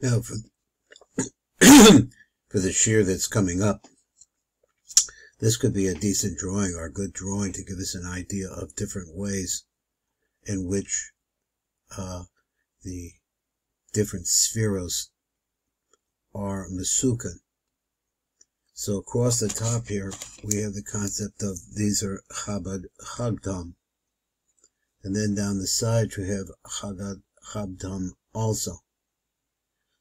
Now, for the shear that's coming up, this could be a decent drawing or a good drawing to give us an idea of different ways in which the different spheros are mesukan. So across the top here, we have the concept of these are Chabad Chagdam. And then down the side, you have Chabad Chagdam also.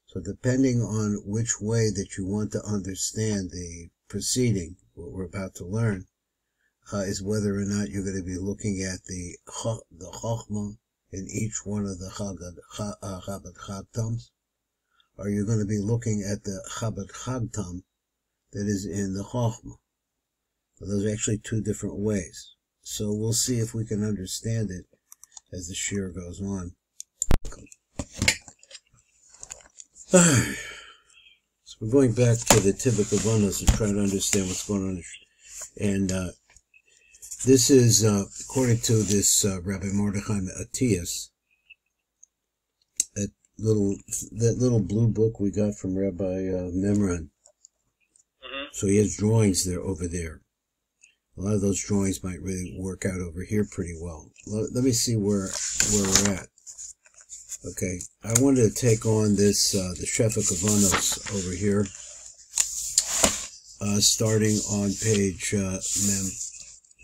So depending on which way that you want to understand the proceeding, what we're about to learn, is whether or not you're going to be looking at the Chochmah in each one of the Chabad Chagdams, or you're going to be looking at the Chabad Chagdam that is in the Chochmah. So those are actually two different ways. So we'll see if we can understand it as the shiur goes on. So we're going back to the TIV Hakavanot and trying to understand what's going on. And this is, according to this Rabbi Mordechai Atias, that little blue book we got from Rabbi Memran. So he has drawings there over there. A lot of those drawings might really work out over here pretty well. Let me see where we're at. Okay, I wanted to take on this, the Hakavanot over here, starting on page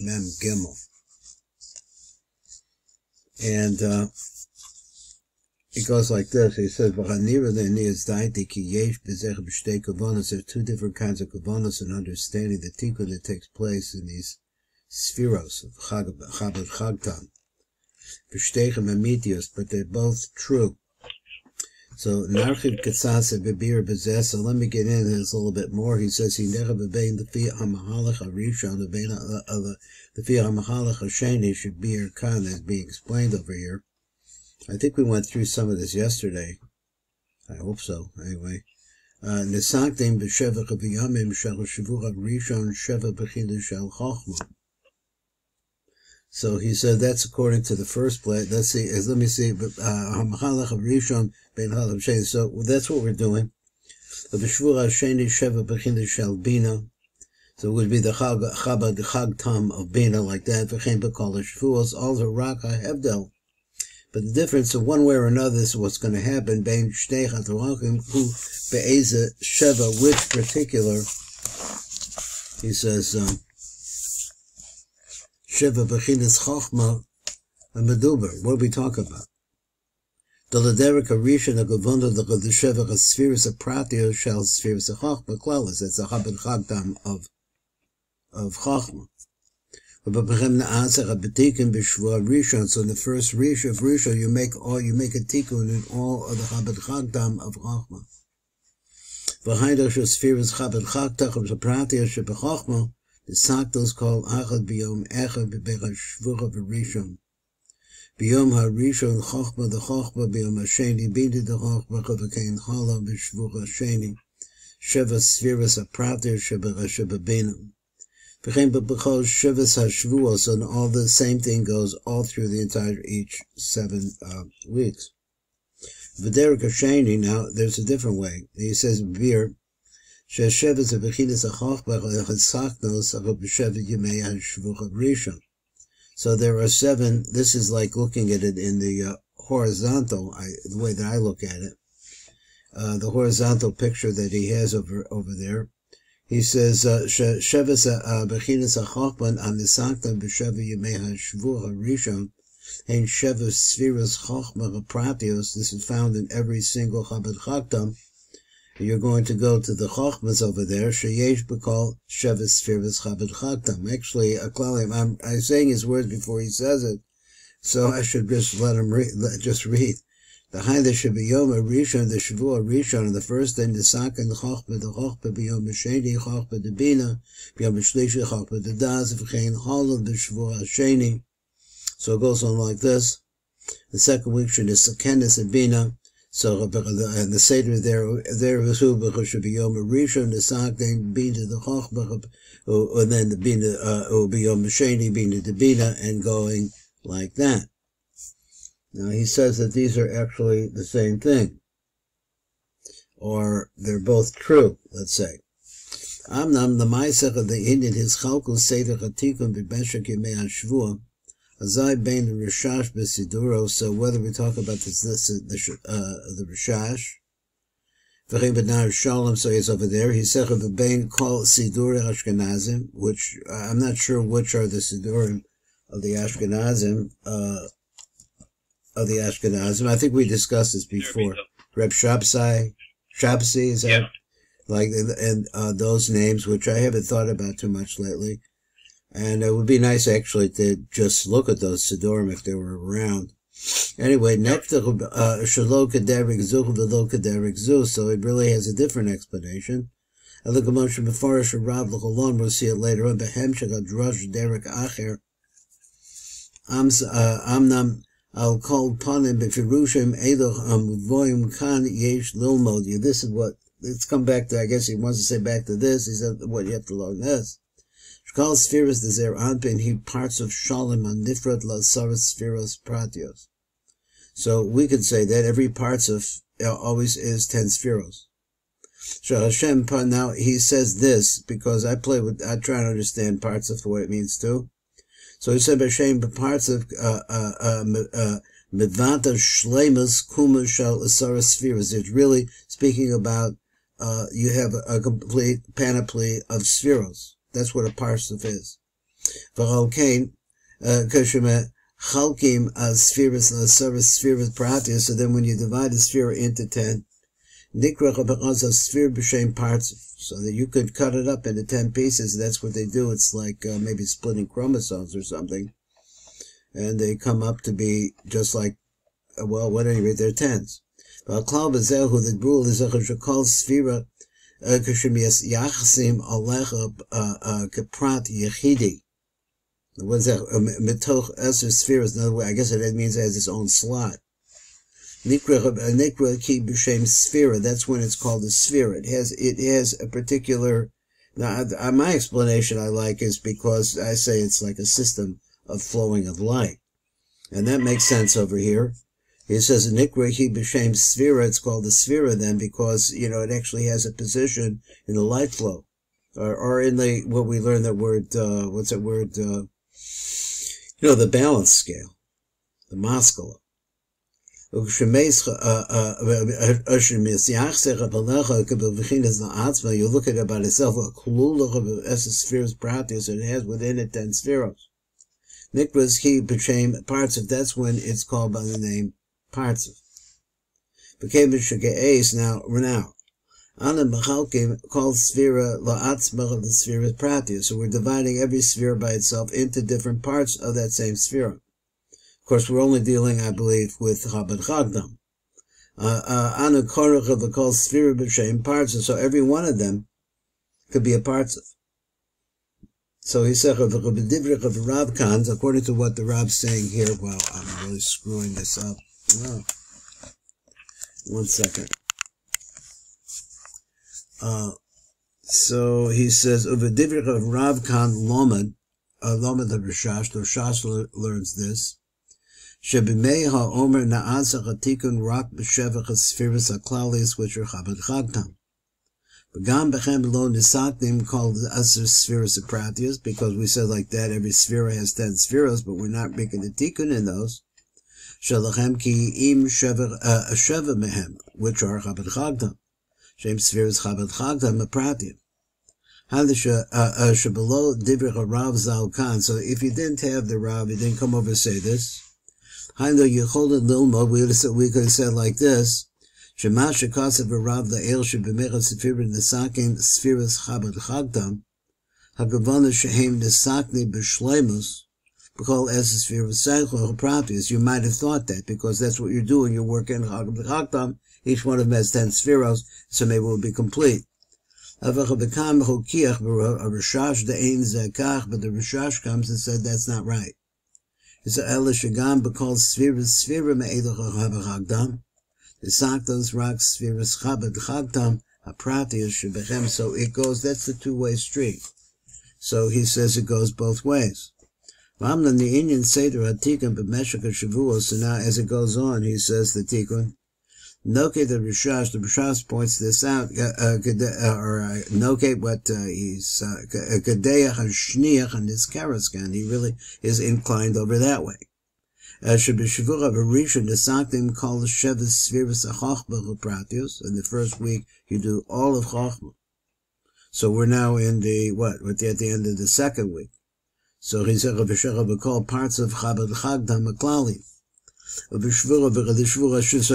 Mem Gimel. And it goes like this. He says, there are two different kinds of kavanos in understanding the tikkun that takes place in these spheros of Chabad Chagdam. But they're both true. So Narchiv Katsasa Bebir Bezeh, so let me get into this a little bit more. He says he never bebain the Fi Hamahalach Arishon, the Fi Hamahalach Hasheni should be Khan as being explained over here. I think we went through some of this yesterday. I hope so, anyway. Nisaktim b'sheva chaviyamim shel shavuah rishon sheva b'chidush shel chochmah. So he said that's according to the first plate. Let me see. Hamachalach rishon ben halav sheni. So that's what we're doing. B'shvuah sheni sheva b'chidush shel bina. So it would be the Chabad Chagdam of bina like that. V'chein b'kol shvuos also rak ha'hevdel. But the difference of one way or another is what's going to happen. Bein shtei chatorachim hu be'eze sheva, which particular, he says, sheva b'chinas chochma meduber. What are we talking about? The lederik harishon hagavunda the sheva spheres of pratio shel spheres of chochma klalis. That's a Chabad Chagdam of chochma. So in the first Risha of Risha, you make a tikkun in all of the Chabad Chagdam of Chochmah. The Saktos called Achad Biyom Echad B'Bechad Shvucha V'Rishon. Biyom HaRishon Chochmah the Chochmah Biyom HaSheni B'Di the Chochmah V'Kein Chala B'Shvucha Sheni Sheva Sfiras HaPratir Sheba Beinam. So all the same thing goes all through the entire each 7 weeks. V'derek Hasheni, now there's a different way. He says Beer so there are 7, this is like looking at it in the horizontal, the way that I look at it, the horizontal picture that he has over there. He says, Sheves Bechinas HaChochman Anisakta B'Sheva Yemei HaShvuah HaRishon Hein Sheva Sfiras Chochma HaPratios. This is found in every single Chabad Chagdam. You're going to go to the Chochmas over there. Sheyesh B'Kol Sheva Sfiras Chabad Chagdam. Actually, I'm saying his words before he says it, so I should just let him read. The high there should be Yom Rishon, the Shavuah Rishon, on the first day, the second, the Chochmah, B'Yom Sheni, Chochmah, the Bina, B'Yom Shlishi, Chochmah, the Daz, V'chein Halav, the Shavuah Sheni. So it goes on like this. The second week should be Sakenis and Bina. So, and the Seder there should be Yom Rishon, the second, Bina, the Chochmah, and then the Bina, B'Yom Sheni, Bina, the Bina, and going like that. Now, he says that these are actually the same thing. or they're both true, let's say. Amnam the Maisach of the Indian his Chalkus Seder Hatikun B'Beshek Yemei HaShavua Azai Bein the Rishash B'Siduro. So whether we talk about the Rishash, V'chein B'Nar Shalom, so he's over there. He said of the Bein Kol Sidurei Ashkenazim, which I'm not sure which are the Sidurim of the Ashkenazim. I think we discussed this before. Reb Shabsai, is that? Yeah. Like, and those names, which I haven't thought about too much lately. And it would be nice, actually, to just look at those Sidurim if they were around. Anyway, Shalo Kederik Zu V'lo Kederik Zu, so it really has a different explanation. And look at Moshe Mefarish Rav L'Cholon, we'll see it later on. Behem Shekad Rosh Derek Acher. Amnam Al Kol Panim B'Firushim Eidoch Amvoim Kan Yesh Lilmod. This is what, let's come back to, I guess he wants to say back to this. He said, what you have to learn this. Shkal Spheres Dezer Anpin, he parts of Shalom and Nifrat La Saras Spheros Pratios. So we could say that every parts of always is 10 spheros. So Hashem, now he says this because I try to understand parts of what it means too. So he said Hashem, parts of Medvanta Shlemus Kuma Shal Asaras Spheros. It's really speaking about you have a complete panoply of spheros. That's what a parsif is. V'alkein kashima chalkim spheres spheres pratis. So then, when you divide the sphere into 10, nikra because sphere b'shem parsif. So that you could cut it up into 10 pieces. That's what they do. It's like maybe splitting chromosomes or something, and they come up to be just like whatever they're tens. V'aklal b'zehu the rule is a shakal sphera. Yachsim Alecha Kaprat Yechidi. What is that? Mitoch Eser spheres. In other words, I guess it means it has its own slot. Nikra Ki B'Shem Sphera. That's when it's called a sphere. It has a particular. Now, my explanation I like is because I say it's like a system of flowing of light, and that makes sense over here. He says, Nikra Hi B'Shem Sphera, it's called the Sphera then because, it actually has a position in the light flow. Or in what we learned that word, what's that word, the balance scale, the Moskala. You look at it about itself, a klulach of spheres pratis, it has within it 10 spheros. Nikras Hi B'Shem parts of, that's when it's called by the name parts of. Became now. Ana Machalkim called Sphera La'atzmach of the sphere Pratia. So we're dividing every sphere by itself into different parts of that same sphere. Of course, we're only dealing, I believe, with Chabad Chagdam. Ana Korach of the called Sphera B'Shem parts of. So every one of them could be a parts of. So he said, of the Rav Khan, according to what the Rab's saying here, wow, I'm really screwing this up. Oh. 1 second. So he says, of the Divrich of Rav Khan Lomad the Rishash, the Rishash learns this. Shebimei ha'omer na'asa chatikun rak b'shevach ha'sfiris ha'klalis, which are Chabad Chagtam. Begam bechem lo nisaknim called Aser Spheres Pratius, because we said like that, every sphere has 10 spheres, but we're not making the tikkun in those. Shalachem ki im sheva mehem, which are Chabad Chagtam. Shem spheres Chabad Chagtam Pratius. Shabalo Divrich Rav Zal Khan. So if you didn't have the Rav, you didn't come over and say this. Hainu Yecholet Lilma, we could have said like this. Shema shekasav v'rav la'el shebemecha sefirim nesakim spheres Chabad Chagtam Hakavanot shehem nesakni b'shleimus b'kol es spheres seichel pratis. You might have thought that because that's what you're doing. You're working Chabad Chagtam. Each one of them has 10 spheros, so maybe it will be complete. But the Rishash comes and said that's not right. It's a Ela Shagam b'kol spheres spherim me'edoch Chabad Chagtam. The Saktos Rak Spheres Chabad Chagtam Apratius Shebechem. So it goes, that's the two-way street. So he says it goes both ways. V'amnan the Indian Seder HaTikun B'meshach HaShavuos. So now as it goes on, he says the Tikun. Noke the Rishash points this out, Noke what he's Kadeach Shniach and his Karaskan. He really is inclined over that way. Shabishvura Varisha Nesaktim call Shevis Svirus Achachma Pratius. In the first week, you do all of Chachma. So we're now in the, what? We're at the end of the second week. So he said, we call parts of Chabad Chagdam Maklali. So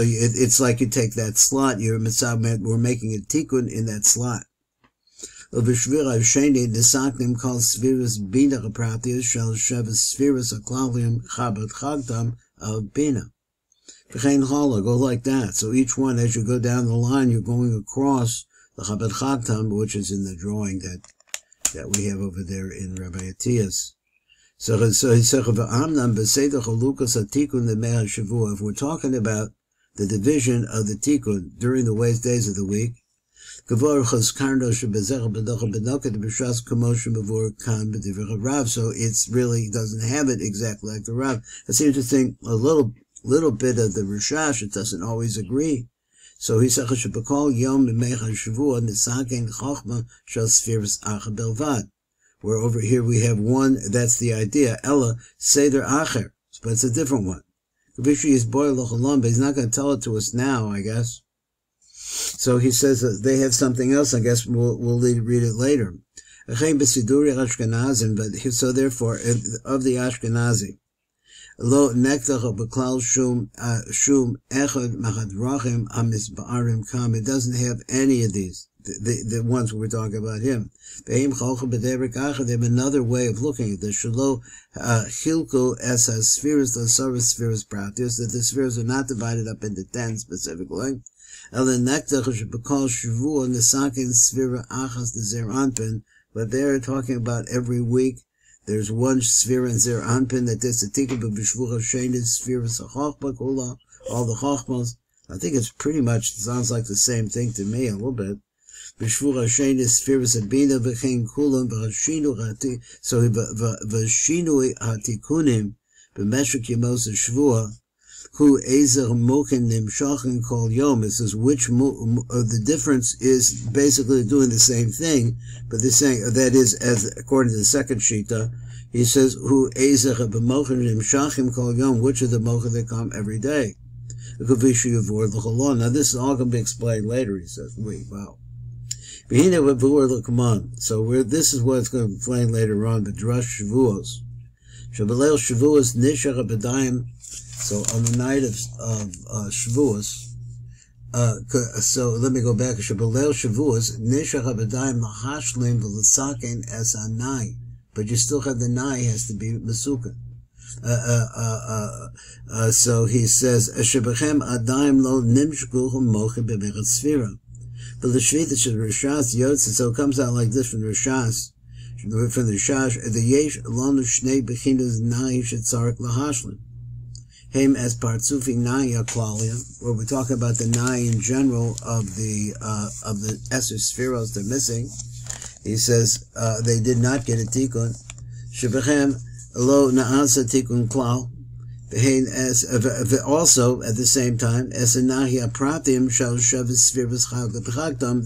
it's like you take that slot, we're making a tikkun in that slot. Ubishvira Sheni Nisaknim called Svirus Bina Pratius shall Shevis Svirus Aklalium Chabad Chagdam of Bina. Go like that. So each one, as you go down the line, you're going across the Chabad Chagdam, which is in the drawing that we have over there in Rabbi Atiyah's. So he said, if we're talking about the division of the tikkun during the days of the week, so it's really doesn't have it exactly like the Rav. I seem to think a little bit of the Rishash, it doesn't always agree. So he said, where over here we have one, that's the idea, Ella Seder Acher, but it's a different one. Kavishi is boy Lochalom, but he's not going to tell it to us now, I guess. So he says that they have something else, I guess we'll read it later. But so therefore, of the Ashkenazi, Lo nektach beklal shum echad machadrachim amis ba'arim kam. It doesn't have any of these. The ones we're talking about him. They have another way of looking at this. Shalo chilku as a spheres, the service spheres practice, that the spheres are not divided up into 10 specifically. But they're talking about every week. There's one sphere in Zer Anpin that is the tikkun b'shvura shenis spheres hachachma kula, all the chachmas. I think it's pretty much sounds like the same thing to me a little bit. B'shvura shenis spheres abina v'chein kulam v'hashinu hati. So v'shinui hatikunim b'meshuk yemos shvua hu ezer mokin nimshachin kol yom. It says which the difference is basically doing the same thing, but they're saying that is, as according to the second shita, he says hu ezer b'mokin nimshachim kol yom, which are the mokin that come every day. Now this is all going to be explained later. He says, wait, wow. So this is what it's going to be explained later on. The Drush Shavuos. Shabbalel Shavuos nishach b'dayim. So on the night of Shavuos, so let me go back. Shabbalel Shavuos nishach b'dayim lahashlim v'lesaken es anai, but you still have the nai has to be mesukan. So he says shebechem adayim lo nimshku mochim b'mechat sfira. But the shvita should Rishas Yotze, so it comes out like this from Rishas, the Rishash, the Yesh Lonu Shnei Bechinas Nai Shetzarik Lahashlim. Him as Partzufi Nai Aklalia, where we talk about the Nai in general of the Esser Spheros they're missing. He says, they did not get a tikkun. Shebechem Lo Na'asa Tikkun Klal. Also, at the same time,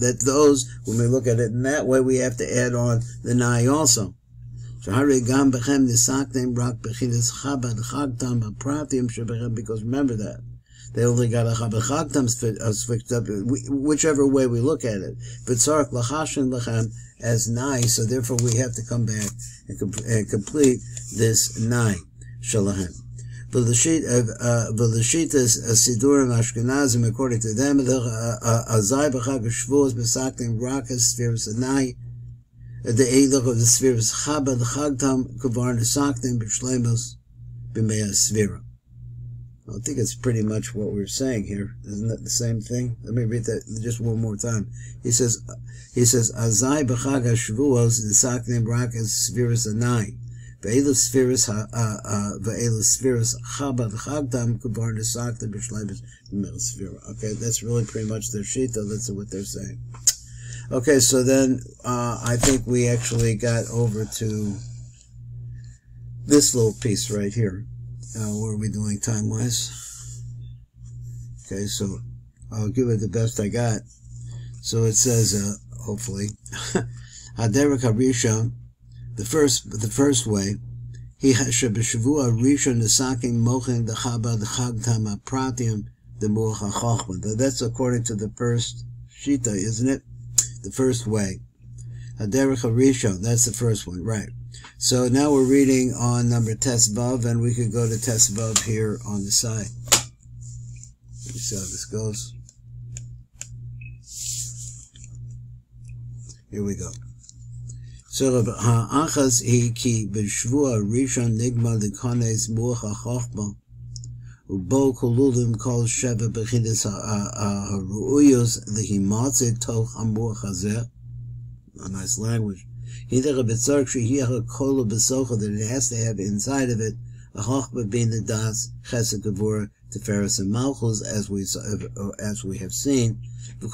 that those, when we look at it in that way, we have to add on the nai also. Because remember that. They only got a Chabad Chagdam switched up, whichever way we look at it. But Tzarek Lachashin Lachem as nai, so therefore we have to come back and complete this nai. Shalahem. But the Shittas Sidurim Ashkenazim, according to them, the Azai B'Chag Shavuos B'Saktim Rakas Spheres Anai, the Eilich of the Spheres Chabad Chagtam Kavar Nesaktim B'Shlemos B'Mea Sphera. I think it's pretty much what we're saying here. Isn't that the same thing? Let me read that just one more time. He says Azai B'Chag Shavuos Nesaktim Rakas Spheres Anai. Ve'elu spheres Chabad Chagdam Kubar Nesakta B'Shleibus Sphera. Okay, that's really pretty much their shita. That's what they're saying. Okay, so then I think we actually got over to this little piece right here. What are we doing time-wise? Okay, so I'll give it the best I got. So it says, hopefully, Haderek HaRishon, the first way, he shebeshavua rishon nesaking mochen dechabad chagtam apratium demuach hachachma. That's according to the first shita, isn't it? The first way. Haderech HaRishon, that's the first one, right. So now we're reading on number Tesvav, and we could go to Tesvav here on the side. Let me see how this goes. Here we go. So ha'achas hi ki b'shvua rishon nigma l'kanes muach ha'chachma ubo kolulim kol sheva b'chinas ha'ru'uyos l'himatzit toch ha'muach hazeh. A nice language. That it has to have inside of it a chachma being the das chesed gevura teferes and malchus, as we have seen. And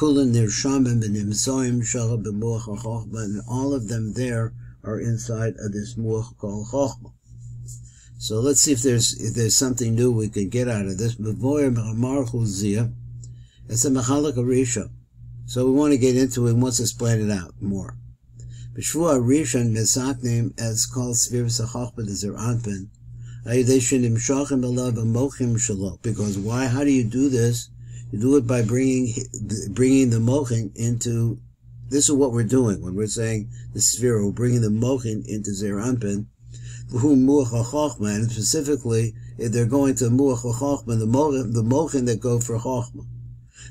all of them there are inside of this muach called chachma. So let's see if there's something new we can get out of this. It's a mechalak arisha. So we want to get into it and wants to explain it out more. B'shvua rishon mesaknim as called sfiras hachachma dezer anpin. Because why? How do you do this? You do it by bringing the mochin into. This is what we're doing when we're saying the sphere. We're bringing the mochin into zer anpin. And specifically, if they're going to muach hachachma, the mochin that go for chachma.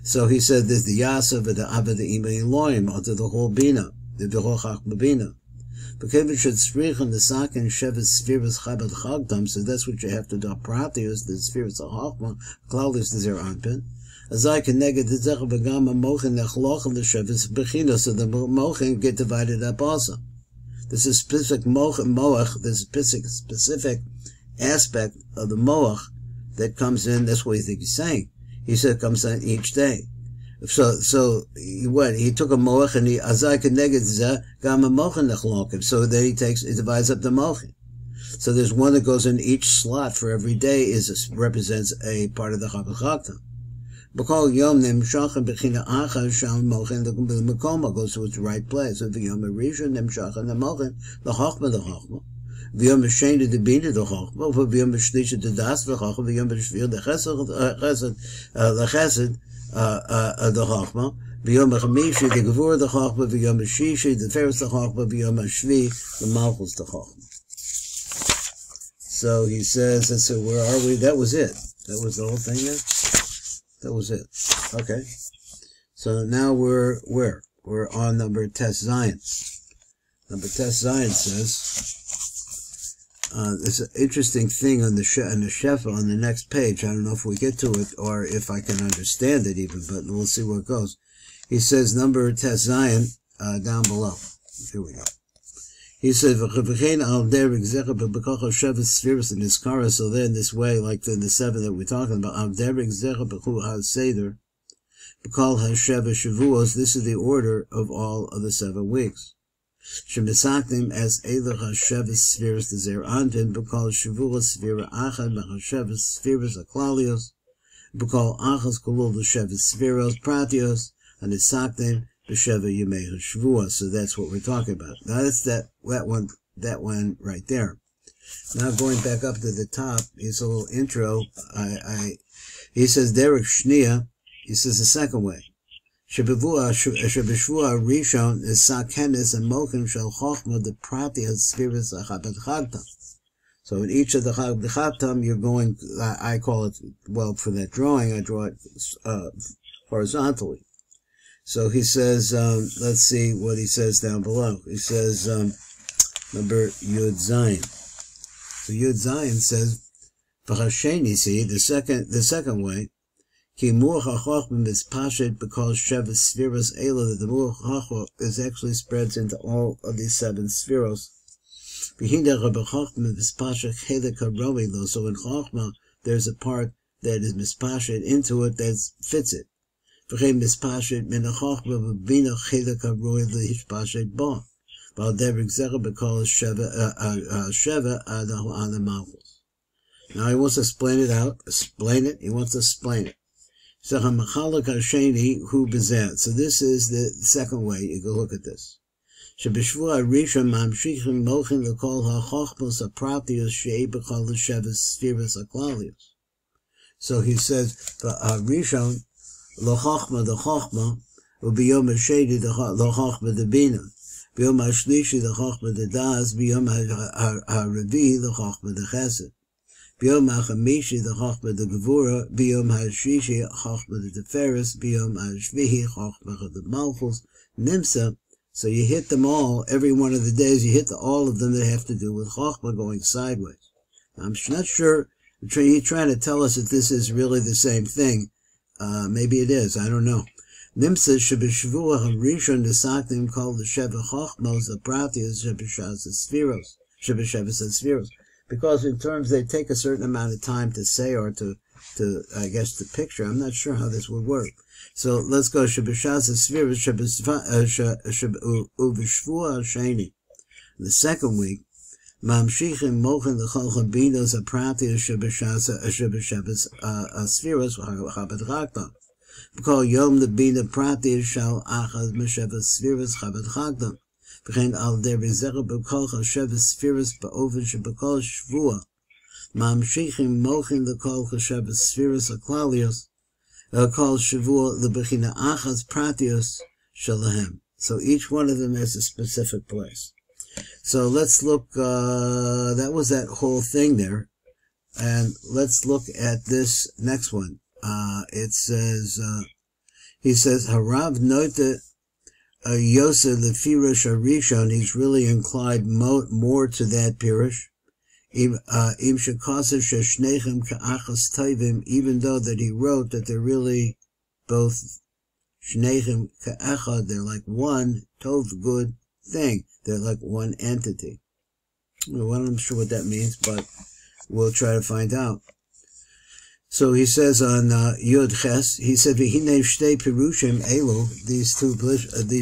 So he said there's the Yasav and the Abba the Ima Elohim onto the whole Bina, the whole Chachma Bina. Because should sprich on the Sakin Shevis Spheres Chabad Chagdam, so that's what you have to do. Pratius, the Spheres of Chachma, Claudius the Zer Anpin. As I can negate the Zech Begama Mochin Nechlochem the Shevis Bechina, so the Mochin get divided up also. This is specific Moach, this specific aspect of the Moach that comes in, that's what you think he's saying. He said comes in each day. So what? He took a moach and he azai keneged zeh gam a mochin nechlokim. So then he divides up the mochin. So there's one that goes in each slot for every day represents a part of the Chabad Chagtam. B'kol yom nemshachem b'china achas shal mochin the mekoma goes to its right place. So the yom rishon nemshachem the mochin the chachma the chachma. V'yom b'shein the bina the chachma. V'yom b'shlish the das the chachma. V'yom b'shvir the chesed the chesed the chachma. V'yom b'chamishi the gevur the chachma. V'yom b'shishi the feres the chachma. V'yom b'shvi the malchus the chachma. So he says, and so where are we? That was it. That was the whole thing there? That was it. Okay. So now we're where? We're on number Tes Zion. Number Tes Zion says, there's an interesting thing on the Shefa on the next page. I don't know if we get to it or if I can understand it even, but we'll see where it goes. He says number Tes Zion down below. Here we go. He said, so then this way, like in the 7 that we're talking about, this is the order of all of the 7 weeks. Shemisaknim as Elach HaShevis Spheres the Zer Antin, B'kal Shavua Sphera Achad, B'chashevis Spheres Aklalios, B'kal Achas Kolul L'Shevis Spheros Pratios, and Isaknim B'Sheva Yemei HaShavua. So that's what we're talking about. Now that's that one right there. Now going back up to the top, here's a little intro. He says Derek Shnia, he says the second way. Shebeshvua Rishon is Sakenis and Mokim Shel Chochma the Prati Spheres Chabad Chagtam. So in each of the Chabad Chagtam, you're going. I call it, well, for that drawing, I draw it horizontally. So he says, let's see what he says down below. He says, number Yud Zayin. So Yud Zayin says, V'chasheni, see, the second way. Ki muach hachachma is pashet because Shevis Spheros Ela, that the muach hachachma is actually spreads into all of these 7 spheros. V'hinda chachma is pashet chelek haromi lo. So in chachma, there's a part that is mispashet into it that fits it. V'chein mispashet min hachachma v'bina chelek haroi lehishpashet bo. V'al derek zecha because Sheva ad malchus. Now he wants to explain it out. He wants to explain it. So this is the second way you can look at this. So he says, Rishon, lo chochma, the chochma, ubiyom hasheni, lo chochma, the bina, biyom hashlishi, the chochma, the das, biyom haravi, the chochma, the chesed, biyom hachamishi, the chochma, the gevura, biyom hashishi, chochma, the teferes, biyom hashvihi, chochma, the malchus, nimsa. So you hit them all, every one of the days, you hit all of them that have to do with chochma going sideways. I'm not sure, he's trying to tell us that this is really the same thing. Maybe it is, I don't know. Nimsa shebeshvua harishon nesaktim called the sheva chochmos apratios shebeshas sfiros. Because in terms they take a certain amount of time to say or to I guess to picture. I'm not sure how this would work. So let's go shebeshas sfiros ubeshvua sheni. The second week, mamshichim mochen l'chol chabinos apratios shebeshas sfiros chabad chagdam. Because yom the bina pratios shal achad meshevas sfiros chabad chagdam. V'chein al deri zecher b'kol chashevas sfiros ba'oven sheb'kol shvua. Mamshichim mochen l'kol chashevas sfiros aklalios. Kol shavua l'bechina achad pratios shalahem. So each one of them has a specific place. So let's look, that was that whole thing there. And let's look at this next one. It says, he says, Harav note Yosef the Pirush Arishon, he's really inclined more to that Pirush. Im shekasa sheshnechem ka'achas tovim, even though that he wrote that they're really both shnechem ka'achad, they're like one tov good thing. They're like one entity. Well, I'm not sure what that means, but we'll try to find out. So he says on Yud Ches, he said, "V'hinei shtei pirushim elu." These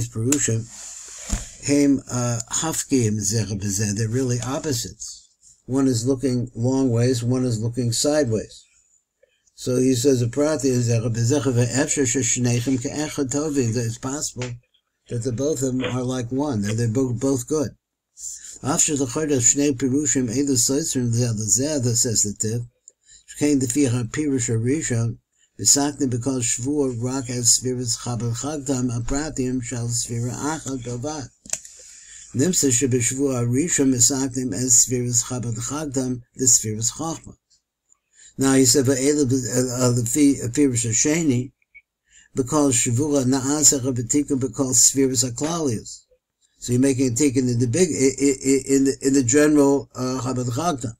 pirushim, heim hafkim zecha b'zeh. They're really opposites. One is looking long ways, one is looking sideways. So he says, "A prati zecha b'zecha ve'efsher sheshnechem ke'echad tovim." It's possible that the both of them are like one. They're both good. After the chodesh shnei pirushim elu soitrim zeh says the TIV. Came the Fiha Pirush Arishon, Visakne because Shvur Rak as Spirits Chabad Chagdam Apratim Shal Sfira Achad Bavad. Nimsa Shebeshvur Arishon Visakne as Spirits Chabad Chagdam, the Spirits Chachma. Now he said, the Pirush Hasheni, because Shvura Na'asach Abatikum because Spirits Aklalius. So you're making a tikkun in the big, in the general Chabad Chagdam.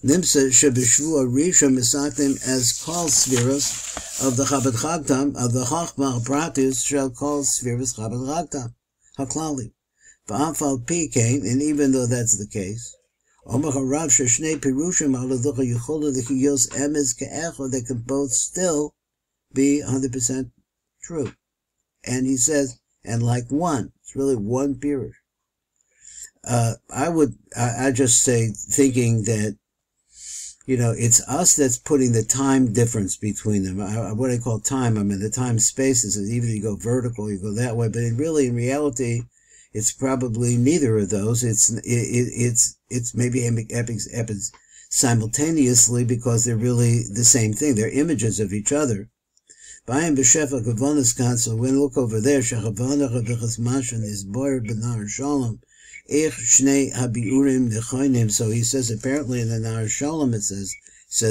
Nimsa shebeshvua rishon misaktim as kol sviros of the Chabad Chagdam of the Chachma Pratis shall call sviros Chabad Chagdam haklali. V'afal pikein, and even though that's the case, Omer harav sheshnei pirushim aladucha yichola l'kiyos emes ke'echo, they can both still be 100% true. And he says, and like one, it's really one pirush. I just say, thinking that, you know, it's us that's putting the time difference between them. What I call time, I mean, the time spaces, either you go vertical, you go that way, but in reality, it's probably neither of those. It's maybe happens simultaneously because they're really the same thing. They're images of each other. So when look over there, is boyer benar shalom. So he says apparently in the Nar Shalom it says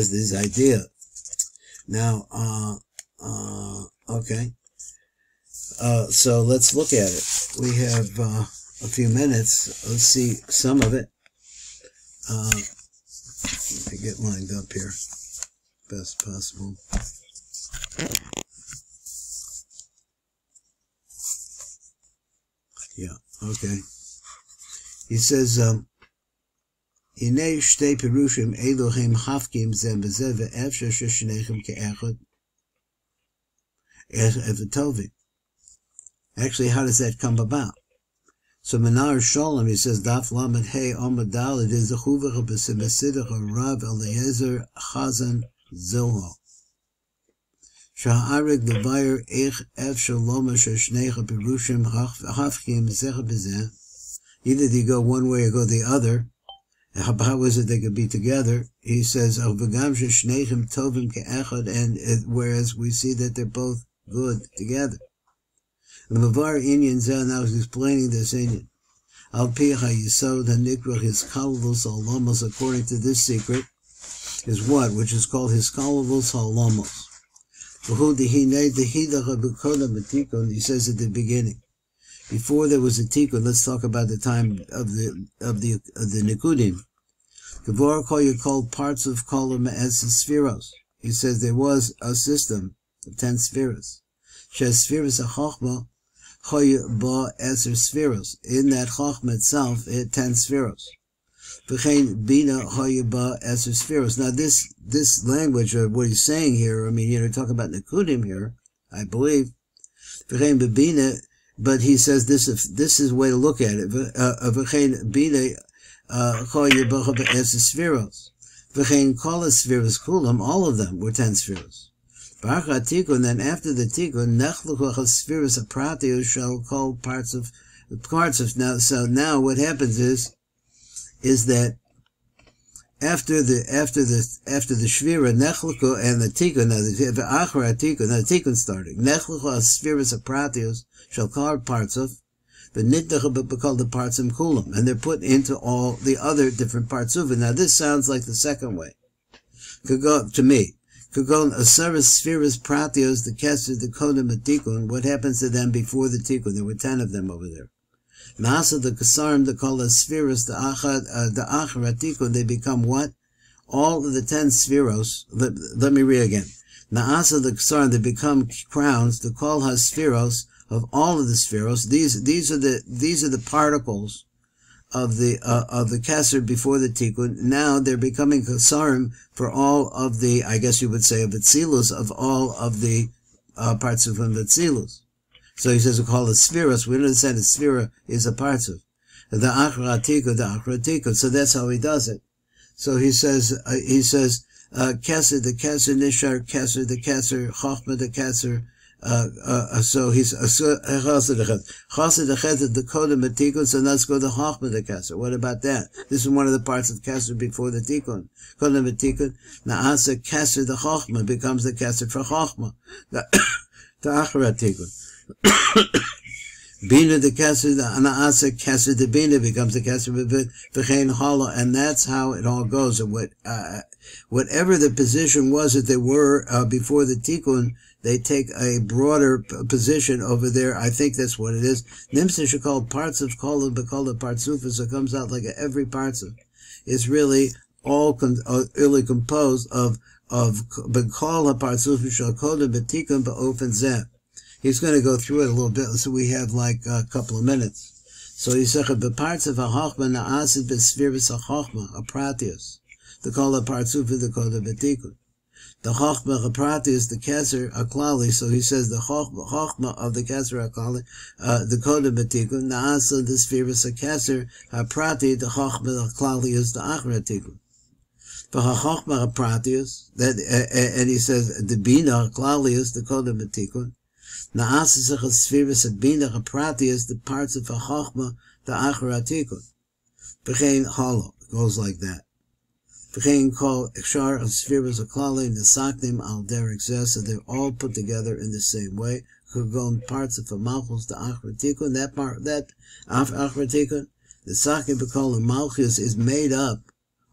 this idea. Now, okay. So let's look at it. We have a few minutes. Let's see some of it. Let me get lined up here best possible. Yeah, okay. He says, "Inei shtei pirushim Elohim hafkim zem b'zeh ve'efsher sheshnechem ke'echad evatovim." Actually, how does that come about? So Menar Shalom, he says, Daf Lamed Hey Amud Daled is the Chuvach b'Simesidah Rav Eliezer Chazan Zilho. שהארג לבייר איך אפשר לומר ששניך פירושים הפכים זה בזה. Either they go one way or go the other. How is it they could be together? He says, and whereas we see that they're both good together. The Mavar Inyan Zah now is explaining this Inyan. Al Piha Yisod HaNikrach his Kalavos Halamos, according to this secret, is what? Which is called his Kalavos Halamos. He says at the beginning. Before there was a tikkun, let's talk about the time of the nikudim. Gevor kol you called parts of kolam as spheros. He says there was a system of 10 spheros. Shes spheros a chochma choy ba eser spheros. In that chochma itself, it had 10 spheros. V'chein bina choy ba eser spheros. Now this language, or what he's saying here, I mean, talking about nikudim here, I believe. V'chein bebina. But he says this is a way to look at it. V'chein bina choy ba eser spheros. V'chein kol spheros kulam, all of them were 10 spheros. And then after the tikkun, nechluch spheros apratio shall call parts of now. So now what happens is that after the shvira nechluch and the tikkun, now the tikkun starting nechluch spheros apratios shall call parts of the nitnach called the parts of kulam, and they're put into all the other different parts of it. Now this sounds like the second way. Could go to me. Kugon Asaras Spheres Pratios, the Kesser, the Kodem Tikun, what happens to them before the Tikun? There were 10 of them over there. Naasa the Kasarim, the Kol Spheres, the Achara Tikun, they become what? All of the 10 Spheros, let me read again. Naasa the Kasarim, they become crowns, the Kol HaSpheros, of all of the Spheros. These are the particles of the Kesser before the Tikkun. Now they're becoming Kasarim for all of the, I guess you would say, of Atzilus, of all of the parts of Atzilus. So he says we call it Spheros. We understand that Sphera is a part of the Achra Tikkun. So that's how he does it. So he says Kesser, the Kesser, Nishar, Kesser, the Kesser, Chochma, the Kesser. So he's Chassid the Kodem Tikun. So let's go to Chochma the Kesser. What about that? This is one of the parts of Kesser before the Tikun. Kodem Tikun. Naasa Kesser the Chochma becomes the Kesser for Chochma. The Achra Tikun. Bina the Kesser, the Naasa Kesser the Bina becomes the Kesser v'chein Hala, and that's how it all goes. And whatever the position was that they were before the Tikun, they take a broader position over there. I think that's what it is. Nimsa should call parts of kolam, but call the partsufas. So it comes out like every parts of is really all really composed of bekol hapartsufas shall kolam betikun beofen zeh. He's going to go through it a little bit, so we have like a couple of minutes. So he said the parts of a chochma naasid b'sfiris a chochma a pratius. The kol hapartsufas the kolam betikun. The Chochma Chaprati is the Keser Aklali, so he says the Chochma of the Keser Aklali, the Kodem Batikun, Naasa the Spheres a Keser Haprati, the Chochma Aklali is the Achra Tikun. The Chochma Haprati is, and he says the Bina Aklali is the Kodem Batikun. Naasa the Spheres a Bina Haprati is the parts of the Chochma, the Achra Tikun. V'chein Holo, it goes like that. V'chein kol Shaar of spheres of klali nesaknim al derek zeh, so they're all put together in the same way. Could go in parts of the malchus, the achra tikun, that achra tikun, the sakim b'kol the malchus is made up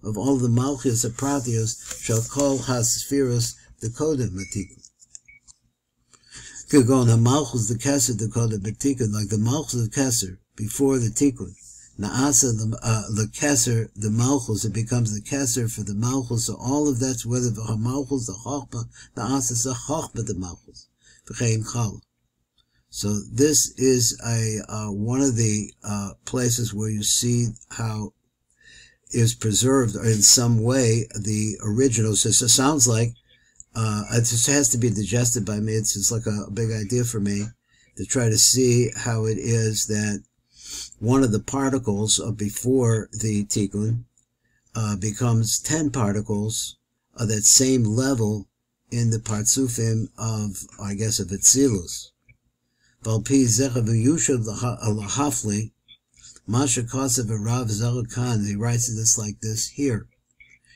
of all the malchus of pratios shall call has spheres the kodem tikun. Could go in the malchus, the keser, the kodem tikun, like the malchus of keser before the tikun. Naasa the Keser, the Malchus, it becomes the Keser for the Malchus, so all of that's whether the Malchus, the Chochma, Naasa the Chochma, the Malchus, V'chein Chal. So this is one of the places where you see how is preserved in some way the original. So it sounds like it just has to be digested by me. It's just like a big idea for me to try to see how it is that one of the particles of before the Tikkun becomes 10 particles of that same level in the Partsufim of, I guess, of Itzilus. Valpi Zechav Yushav Lahafli, Masha Kosev Rav Zelakan, he writes this like this here.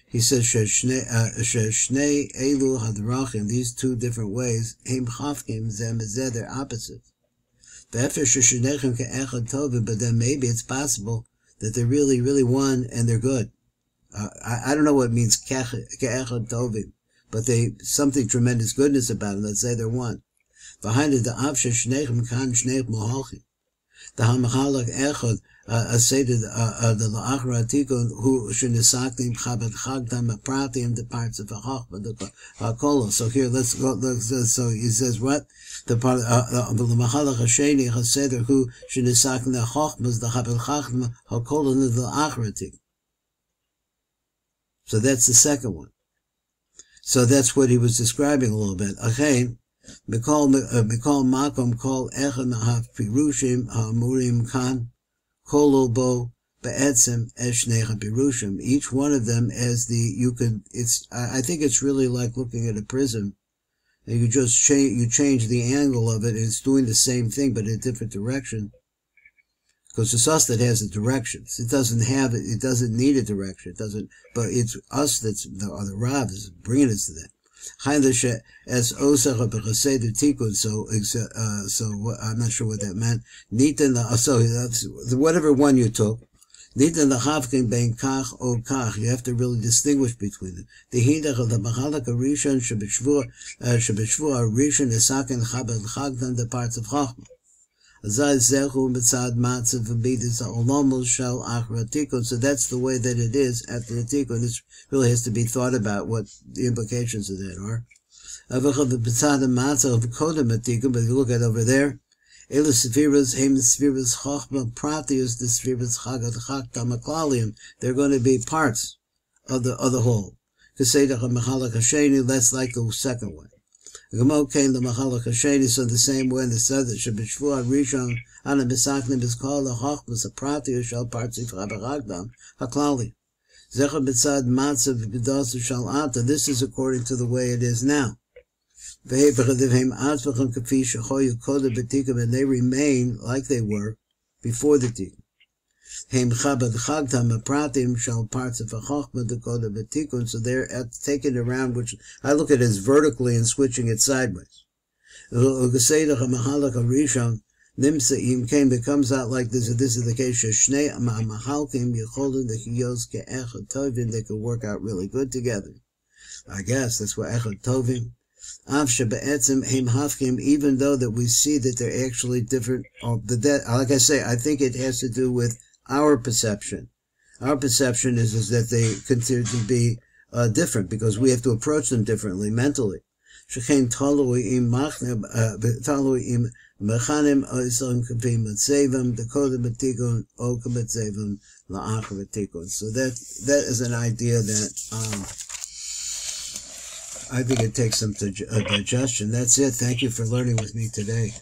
He says, Sheshnei Elu Hadrachim, these two different ways, Heim Chafkim Zemezeh, they're opposites. But then maybe it's possible that they're really, really one and they're good. I don't know what it means, Ke'echad Tovim, but something tremendous goodness about them. Let's say they're one. Behind it, the Avshe Shnechem Kan Shnech Mohalchim. The Hamachalak Echad, say to the La'achra Tikun, who Shinisaktim Chabad Chagtam Pratim, the parts of the Chachma, the Hakolo. So here, let's go, so he says what? The part, the Machalach Hasheni Haseder, who Shinisaktim the Chachmas, the Chabad Chagtam, Hakolo, the La'achra Tikun. So that's the second one. So that's what he was describing a little bit. Again, Mikol Makom Kol Echad Nahav Pirushim Hamurim Kan Kolol Bo Be'etzem Eshnecha Pirushim. Each one of them as I think it's really like looking at a prism. And you just change the angle of it, and it's doing the same thing but in a different direction. Because it's us that has the directions. It doesn't need a direction. But it's us the Rav is bringing us to that. So I'm not sure what that meant. So whatever one you took, you have to really distinguish between them. The parts of Chachma. So that's the way that it is after the Tikkun. This really has to be thought about what the implications of that are. But if you look at over there, they're going to be parts of the whole. That's like the second one. Gamo came the Machalach Hasheni, so the same way in the said that Shabishvu Rishon Ana Bisaknim is called the Chachmas, a Prati Shal Partzif Rabagdam, Haklali. Zecha Bitzad Matzav Bidos Shal Ata, this is according to the way it is now. And they remain like they were before the Tikkun. So they're taken around, which I look at as vertically and switching it sideways. It comes out like this. This is the case. They could work out really good together. I guess that's what Echad Tovim. Even though that we see that they're actually different. Like I say, I think it has to do with our perception. Our perception is that they consider to be different because we have to approach them differently mentally. So that's is an idea that I think it takes some digestion. That's it. Thank you for learning with me today.